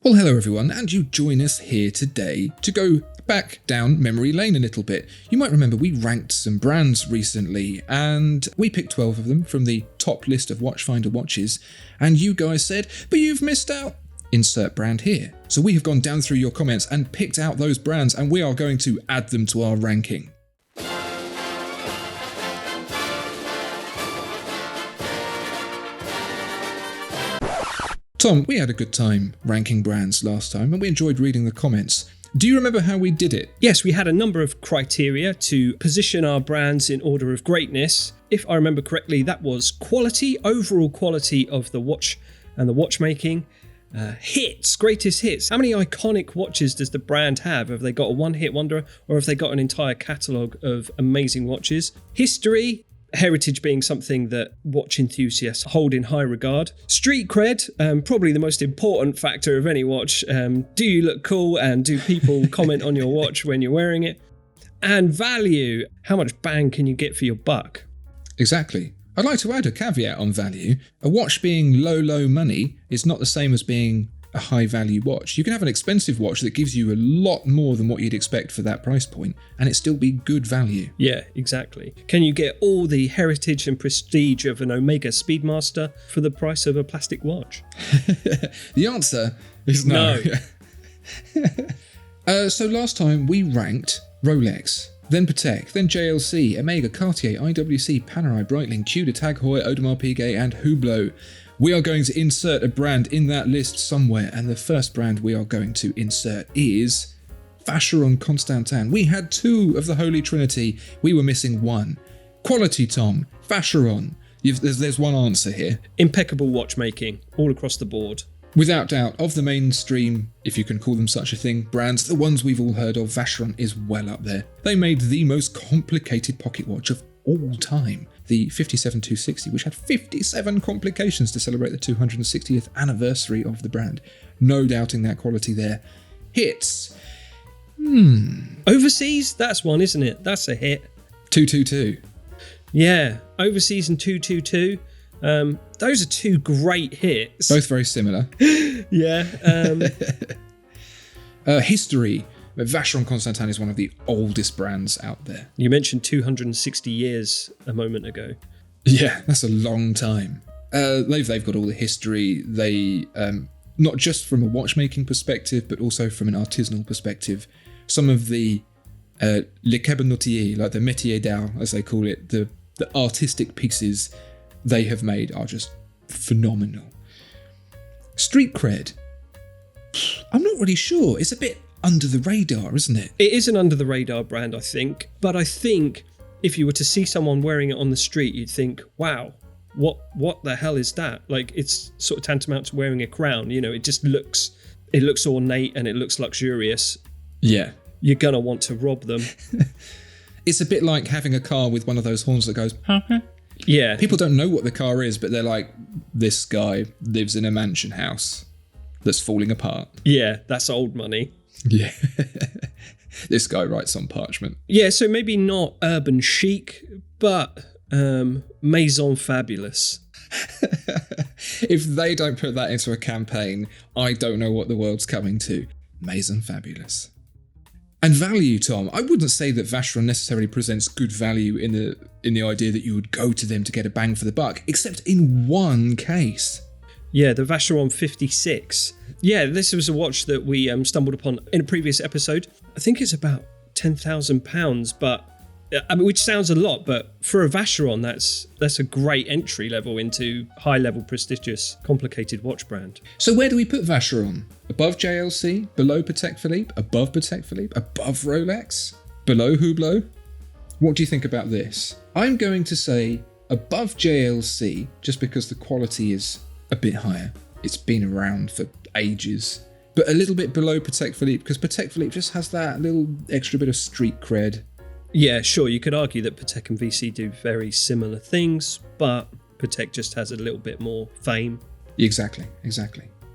Well, hello everyone, and you join us here today to go back down memory lane a little bit. You might remember we ranked some brands recently, and we picked 12 of them from the top list of Watchfinder watches, and you guys said, but you've missed out. Insert brand here. So we have gone down through your comments and picked out those brands, and we are going to add them to our ranking. Tom, we had a good time ranking brands last time and we enjoyed reading the comments. Do you remember how we did it? Yes, we had a number of criteria to position our brands in order of greatness. If I remember correctly, that was quality, overall quality of the watch and the watchmaking. Hits, greatest hits. How many iconic watches does the brand have? Have they got a one-hit wonder or have they got an entire catalogue of amazing watches? History. Heritage being something that watch enthusiasts hold in high regard. Street cred, probably the most important factor of any watch. Do you look cool and do people comment on your watch when you're wearing it? And value, how much bang can you get for your buck? Exactly. I'd like to add a caveat on value. A watch being low money is not the same as being a high value watch. You can have an expensive watch that gives you a lot more than what you'd expect for that price point and it still be good value. Yeah, exactly. Can you get all the heritage and prestige of an Omega Speedmaster for the price of a plastic watch? The answer is no. So last time we ranked Rolex, then Patek, then JLC, Omega, Cartier, IWC, Panerai, Breitling, Tudor, Tag Heuer, Audemars Piguet and Hublot. We are going to insert a brand in that list somewhere, and the first brand we are going to insert is Vacheron Constantin. We had two of the Holy Trinity, we were missing one. Quality, Tom. Vacheron. There's one answer here. Impeccable watchmaking, all across the board. Without doubt, of the mainstream, if you can call them such a thing, brands, the ones we've all heard of, Vacheron is well up there. They made the most complicated pocket watch of all time. The 57-260, which had 57 complications to celebrate the 260th anniversary of the brand. No doubting that quality there. Hits. Overseas, that's one, isn't it? That's a hit. 222. Yeah, Overseas and 222. Those are two great hits. Both very similar. Yeah. History. Vacheron Constantin is one of the oldest brands out there. You mentioned 260 years a moment ago. Yeah, that's a long time. They've got all the history. They, not just from a watchmaking perspective, but also from an artisanal perspective. Some of the le cabanetier, like the métier d'art, as they call it, the artistic pieces they have made are just phenomenal. Street cred. I'm not really sure. It's a bit under the radar, isn't it? It is an under the radar brand, I think. But I think if you were to see someone wearing it on the street, you'd think, wow, what the hell is that? Like, it's sort of tantamount to wearing a crown. You know, it looks ornate and it looks luxurious. Yeah. You're going to want to rob them. It's a bit like having a car with one of those horns that goes, Yeah. People don't know what the car is, but they're like, this guy lives in a mansion house that's falling apart. Yeah, that's old money. Yeah. This guy writes on parchment. Yeah, so maybe not urban chic, but maison fabulous. If they don't put that into a campaign, I don't know what the world's coming to. Maison fabulous. And value, Tom. I wouldn't say that Vacheron necessarily presents good value in the idea that you would go to them to get a bang for the buck, except in one case. Yeah, the Vacheron 56. Yeah, this was a watch that we stumbled upon in a previous episode. I think it's about £10,000, but which sounds a lot, but for a Vacheron, that's a great entry level into high level, prestigious, complicated watch brand. So where do we put Vacheron? Above JLC? Below Patek Philippe? Above Patek Philippe? Above Rolex? Below Hublot? What do you think about this? I'm going to say above JLC, just because the quality is a bit higher. It's been around for ages. But a little bit below Patek Philippe, because Patek Philippe just has that little extra bit of street cred. Yeah, sure, you could argue that Patek and VC do very similar things, but Patek just has a little bit more fame. Exactly.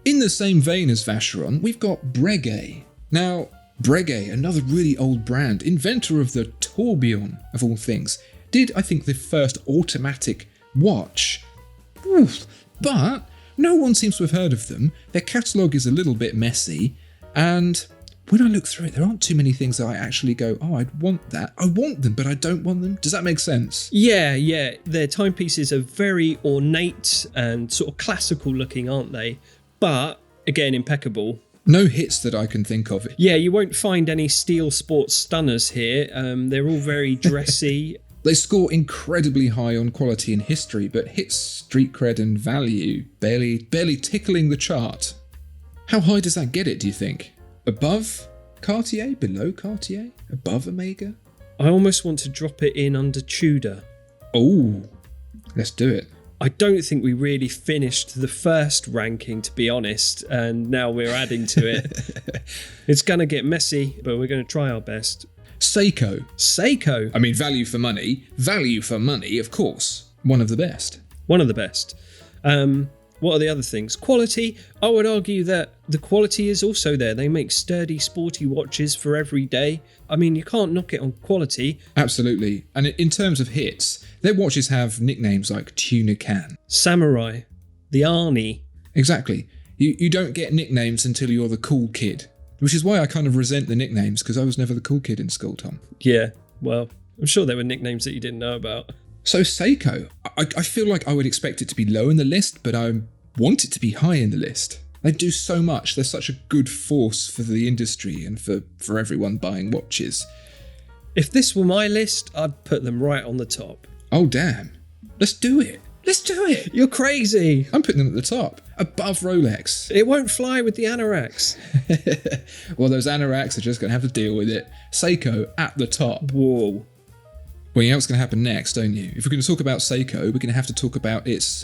In the same vein as Vacheron, we've got Breguet. Now, Breguet, another really old brand, inventor of the tourbillon of all things, did, I think, the first automatic watch. But No one seems to have heard of them. Their catalogue is a little bit messy, and when I look through it, there aren't too many things that I actually go, oh, I'd want that. I want them, but I don't want them. Does that make sense? Yeah. Their timepieces are very ornate and sort of classical looking, aren't they? But, again, impeccable. No hits that I can think of. Yeah, you won't find any steel sports stunners here. They're all very dressy. They score incredibly high on quality and history, but hit street cred and value, barely tickling the chart. How high does that get it, do you think? Above Cartier? Below Cartier? Above Omega? I almost want to drop it in under Tudor. Oh, let's do it. I don't think we really finished the first ranking, to be honest, and now we're adding to it. It's going to get messy, but we're going to try our best. Seiko. I mean, value for money. Value for money, of course. One of the best. What are the other things? Quality. I would argue that the quality is also there. They make sturdy, sporty watches for every day. I mean, you can't knock it on quality. Absolutely. And in terms of hits, their watches have nicknames like Tuna Can, Samurai, the Arnie. Exactly. You don't get nicknames until you're the cool kid, which is why I kind of resent the nicknames, because I was never the cool kid in school, Tom. Yeah, well, I'm sure there were nicknames that you didn't know about. So Seiko, I feel like I would expect it to be low in the list, but I want it to be high in the list. They do so much. They're such a good force for the industry and for everyone buying watches. If this were my list, I'd put them right on the top. Oh, damn. Let's do it. You're crazy. I'm putting them at the top, above Rolex. It won't fly with the anoraks. Well, those anoraks are just going to have to deal with it. Seiko at the top. Whoa. Well, you know what's going to happen next, don't you? If we're going to talk about Seiko, we're going to have to talk about its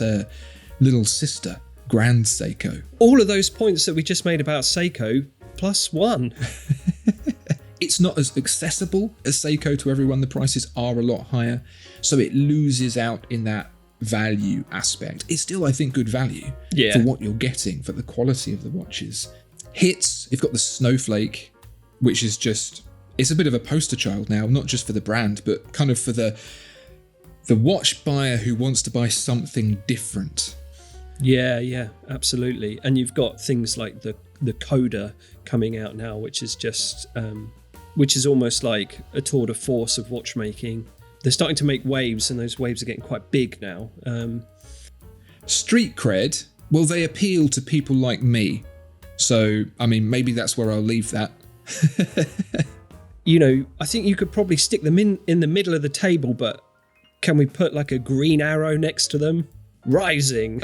little sister, Grand Seiko. All of those points that we just made about Seiko, plus one. It's not as accessible as Seiko to everyone. The prices are a lot higher, so it loses out in that value aspect. It's still, I think, good value for what you're getting, for the quality of the watches. Hits, you've got the Snowflake, which is just... It's a bit of a poster child now, not just for the brand, but kind of for the watch buyer who wants to buy something different. Yeah, absolutely. And you've got things like the Coda coming out now, which is just, which is almost like a tour de force of watchmaking. They're starting to make waves, and those waves are getting quite big now. Street cred, well, they appeal to people like me. So, I mean, maybe that's where I'll leave that. You know, I think you could probably stick them in the middle of the table, but can we put like a green arrow next to them? Rising.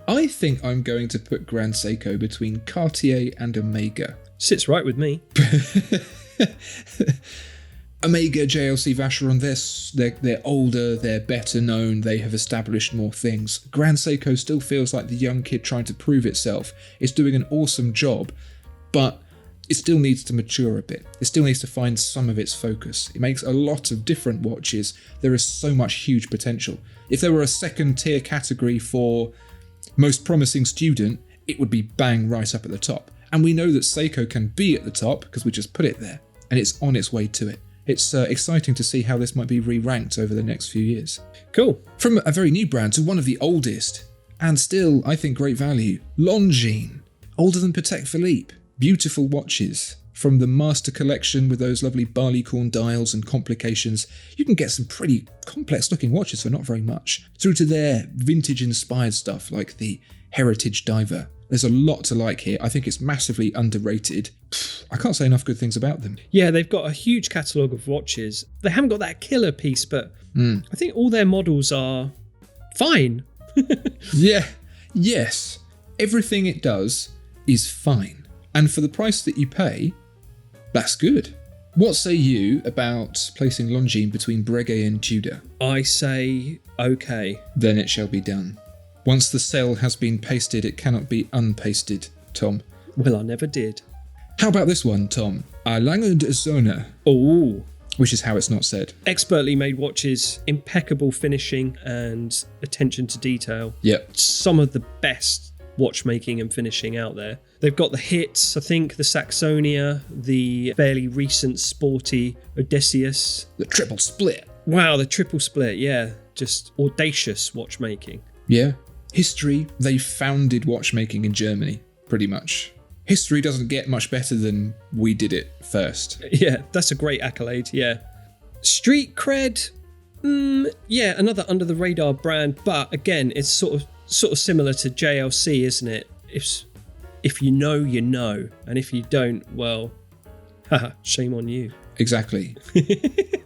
I think I'm going to put Grand Seiko between Cartier and Omega. Sits right with me. Omega, JLC, Vacheron, they're older, they're better known, they have established more things. Grand Seiko still feels like the young kid trying to prove itself. It's doing an awesome job, but it still needs to mature a bit. It still needs to find some of its focus. It makes a lot of different watches. There is so much huge potential. If there were a second tier category for most promising student, it would be bang right up at the top. And we know that Seiko can be at the top because we just put it there, and it's on its way to it. It's exciting to see how this might be re-ranked over the next few years. Cool. From a very new brand to one of the oldest, and still, I think, great value, Longines. Older than Patek Philippe. Beautiful watches. From the master collection with those lovely barleycorn dials and complications, you can get some pretty complex looking watches for not very much. Through to their vintage inspired stuff like the Heritage Diver. There's a lot to like here. I think it's massively underrated. I can't say enough good things about them. Yeah, they've got a huge catalogue of watches. They haven't got that killer piece, but I think all their models are fine. Yes. Everything it does is fine. And for the price that you pay, that's good. What say you about placing Longines between Breguet and Tudor? I say okay. Then it shall be done. Once the cell has been pasted, it cannot be unpasted, Tom. Well, I never did. How about this one, Tom? A Lange Zone. Oh. Which is how it's not said. Expertly made watches, impeccable finishing and attention to detail. Yep. Some of the best watchmaking and finishing out there. They've got the hits, I think, the Saxonia, the fairly recent sporty Odysseus. The triple split. Wow, the triple split, yeah. Just audacious watchmaking. Yeah. History, they founded watchmaking in Germany, pretty much. History doesn't get much better than we did it first. Yeah, that's a great accolade, yeah. Street cred, yeah, another under the radar brand, but again, it's sort of similar to JLC, isn't it? If you know, you know, and if you don't, well, haha, shame on you. Exactly.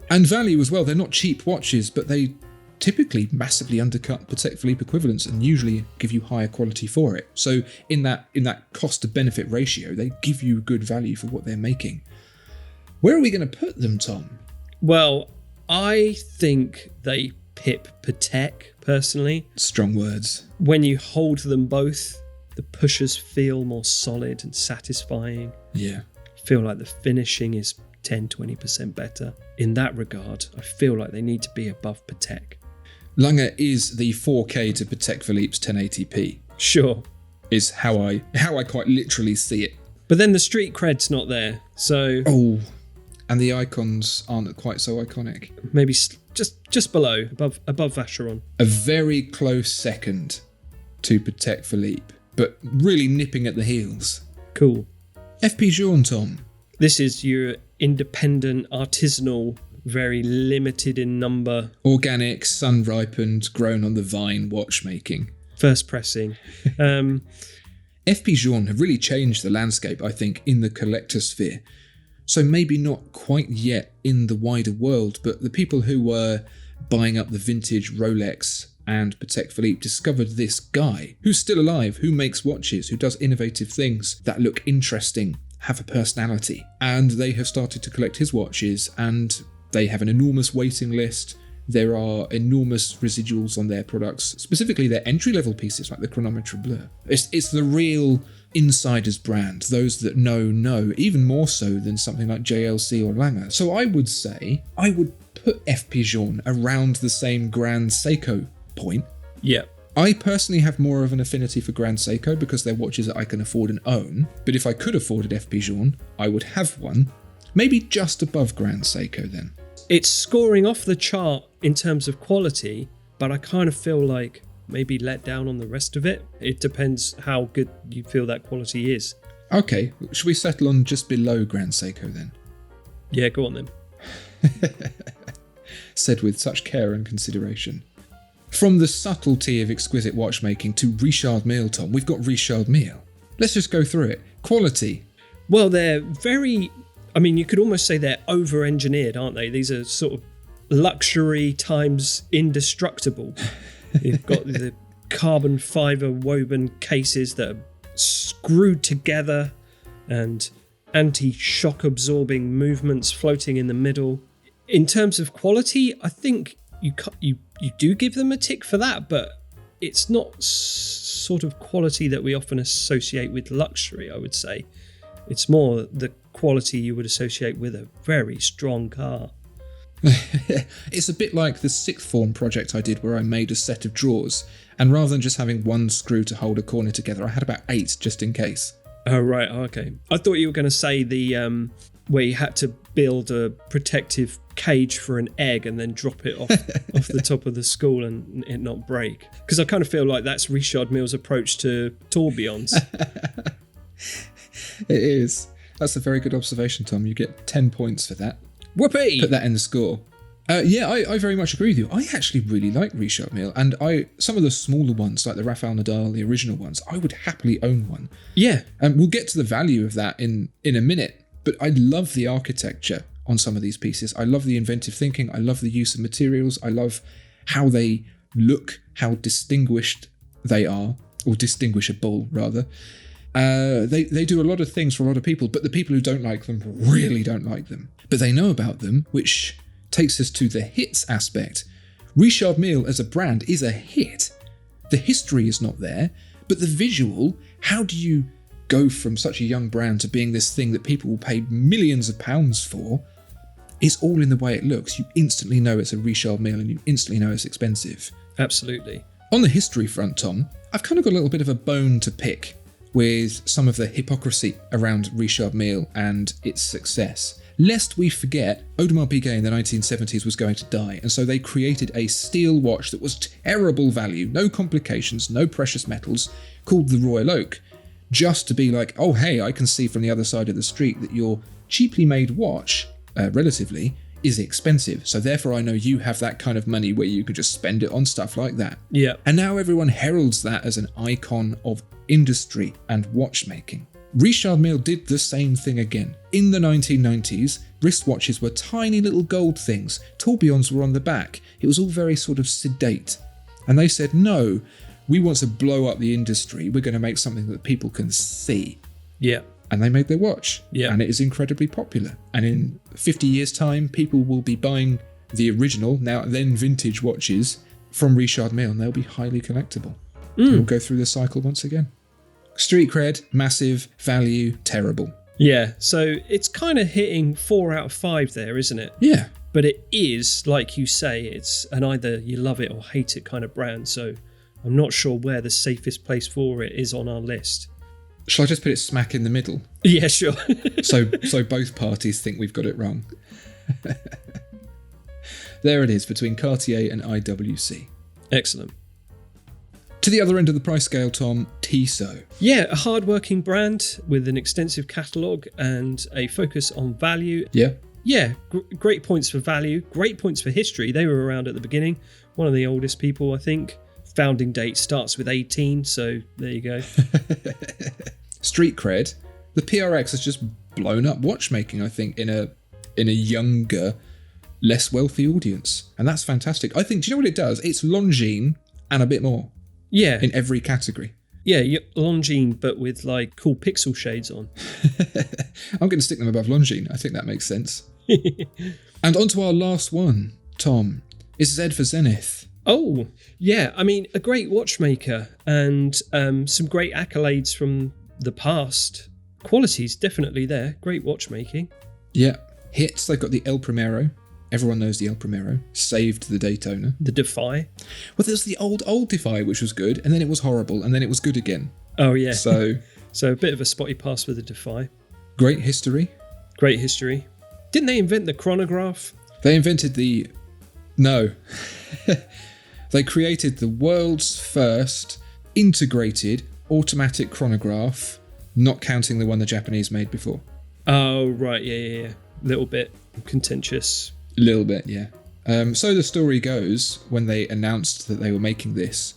And value as well. They're not cheap watches, but they typically massively undercut Patek Philippe equivalents and usually give you higher quality for it. So in that cost to benefit ratio, they give you good value for what they're making. Where are we going to put them, Tom? Well, I think they pip Patek, personally. Strong words. When you hold them both, the pushers feel more solid and satisfying. Yeah. I feel like the finishing is 10-20% better. In that regard, I feel like they need to be above Patek. Lange is the 4K to Patek Philippe's 1080p. Sure. Is how I quite literally see it. But then the street cred's not there, so... Oh, and the icons aren't quite so iconic. Maybe just below, above Vacheron. A very close second to Patek Philippe, but really nipping at the heels. Cool. FP Journe, Tom. This is your independent, artisanal, very limited in number. Organic, sun-ripened, grown on the vine watchmaking. First pressing. FP Journe have really changed the landscape, I think, in the collector sphere. So maybe not quite yet in the wider world, but the people who were buying up the vintage Rolex and Patek Philippe discovered this guy who's still alive, who makes watches, who does innovative things that look interesting, have a personality. And they have started to collect his watches, and they have an enormous waiting list. There are enormous residuals on their products, specifically their entry-level pieces like the Chronometre Bleu. It's the real insiders brand, those that know, even more so than something like JLC or Lange. So I would say I would put FP Journe around the same Grand Seiko point. Yeah. I personally have more of an affinity for Grand Seiko because they're watches that I can afford and own, but if I could afford an FP Journe, I would have one, maybe just above Grand Seiko then. It's scoring off the chart in terms of quality, but I kind of feel like maybe let down on the rest of it. It depends how good you feel that quality is. Okay, should we settle on just below Grand Seiko then? Yeah, go on then. Said with such care and consideration. From the subtlety of exquisite watchmaking to Richard Mille, Tom, we've got Richard Mille. Let's just go through it. Quality. Well, they're very... I mean, you could almost say they're over-engineered, aren't they? These are sort of luxury times indestructible. You've got the carbon fibre woven cases that are screwed together and anti-shock absorbing movements floating in the middle. In terms of quality, I think you do give them a tick for that, but it's not sort of quality that we often associate with luxury, I would say. It's more the quality you would associate with a very strong car. It's a bit like the sixth form project I did where I made a set of drawers, and rather than just having one screw to hold a corner together, I had about 8 just in case. Oh, right, okay. I thought you were going to say the where you had to build a protective cage for an egg and then drop it off the top of the school and it not break. Because I kind of feel like that's Richard Mille's approach to tourbillons. It is. That's a very good observation, Tom. You get 10 points for that. Whoopee! Put that in the score. I very much agree with you. I actually really like Richard Mille, and some of the smaller ones, like the Rafael Nadal, the original ones, I would happily own one. Yeah. And we'll get to the value of that in a minute, but I love the architecture on some of these pieces. I love the inventive thinking. I love the use of materials. I love how they look, how distinguished they are, or distinguishable, rather. They do a lot of things for a lot of people, but the people who don't like them really don't like them. But they know about them, which takes us to the hits aspect. Richard Mille as a brand is a hit. The history is not there, but the visual, how do you go from such a young brand to being this thing that people will pay millions of pounds for? It's all in the way it looks. You instantly know it's a Richard Mille and you instantly know it's expensive. Absolutely. On the history front, Tom, I've kind of got a little bit of a bone to pick with some of the hypocrisy around Richard Mille and its success. lest we forget, Audemars Piguet in the 1970s was going to die, and so they created a steel watch that was terrible value, no complications, no precious metals, called the Royal Oak, just to be like, oh hey, I can see from the other side of the street that your cheaply made watch, relatively, is expensive, so therefore I know you have that kind of money where you could just spend it on stuff like that. Yeah. And now everyone heralds that as an icon of industry and watchmaking. Richard Mille did the same thing again. In the 1990s, wristwatches were tiny little gold things. Tourbillons were on the back. It was all very sort of sedate. And they said, no, we want to blow up the industry. We're going to make something that people can see. Yeah. And they made their watch. Yeah. And it is incredibly popular. And in 50 years' time, people will be buying the original, now then vintage watches from Richard Mille, and they'll be highly collectible. We'll go through the cycle once again. Street cred, massive, value, terrible. Yeah, so it's kind of hitting 4 out of 5 there, isn't it? Yeah. But it is, like you say, it's an either you love it or hate it kind of brand, so I'm not sure where the safest place for it is on our list. Shall I just put it smack in the middle? Yeah, sure. So both parties think we've got it wrong. There it is, between Cartier and IWC. Excellent. To the other end of the price scale, Tom, Tissot. Yeah, a hard-working brand with an extensive catalogue and a focus on value. Yeah. Yeah, great points for value, great points for history. They were around at the beginning. One of the oldest people, I think. Founding date starts with 18, so there you go. Street cred. The PRX has just blown up watchmaking, I think, in a younger, less wealthy audience. And that's fantastic. I think, do you know what it does? It's Longines and a bit more. Yeah. In every category. Yeah, Longines, but with like cool pixel shades on. I'm going to stick them above Longines. I think that makes sense. And on to our last one, Tom. Is Z for Zenith. Oh, yeah. I mean, a great watchmaker and some great accolades from the past. Quality's definitely there. Great watchmaking. Yeah. Hits. They've got the El Primero. Everyone knows the El Primero. Saved the Daytona. The Defy. Well, there's the old Defy, which was good, and then it was horrible, and then it was good again. Oh, yeah. So a bit of a spotty pass with the Defy. Great history. Great history. Didn't they invent the chronograph? They invented the... No. They created the world's first integrated automatic chronograph, not counting the one the Japanese made before. Oh, right. Yeah. Little bit contentious. A little bit, yeah. So the story goes, when they announced that they were making this,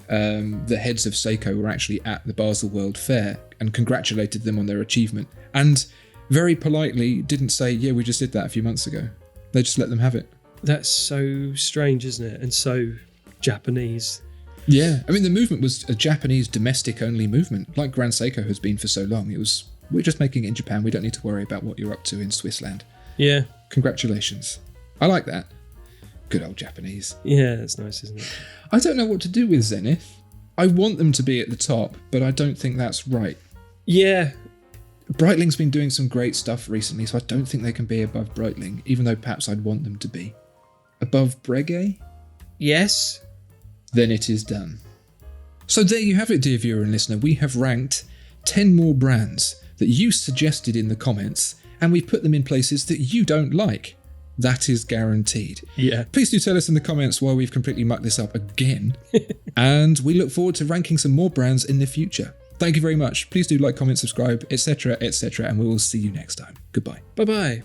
the heads of Seiko were actually at the Basel World Fair and congratulated them on their achievement. And very politely didn't say, yeah, we just did that a few months ago. They just let them have it. That's so strange, isn't it? And so Japanese. Yeah. I mean, the movement was a Japanese domestic-only movement, like Grand Seiko has been for so long. It was, we're just making it in Japan. We don't need to worry about what you're up to in Swissland. Yeah. Congratulations. I like that. Good old Japanese. Yeah, that's nice, isn't it? I don't know what to do with Zenith. I want them to be at the top, but I don't think that's right. Yeah. Breitling's been doing some great stuff recently, so I don't think they can be above Breitling, even though perhaps I'd want them to be. Above Breguet? Yes. Then it is done. So there you have it, dear viewer and listener. We have ranked 10 more brands that you suggested in the comments, and we've put them in places that you don't like. That is guaranteed. Yeah. Please do tell us in the comments why we've completely mucked this up again. And we look forward to ranking some more brands in the future. Thank you very much. Please do like, comment, subscribe, etc., etc., and we will see you next time. Goodbye. Bye-bye.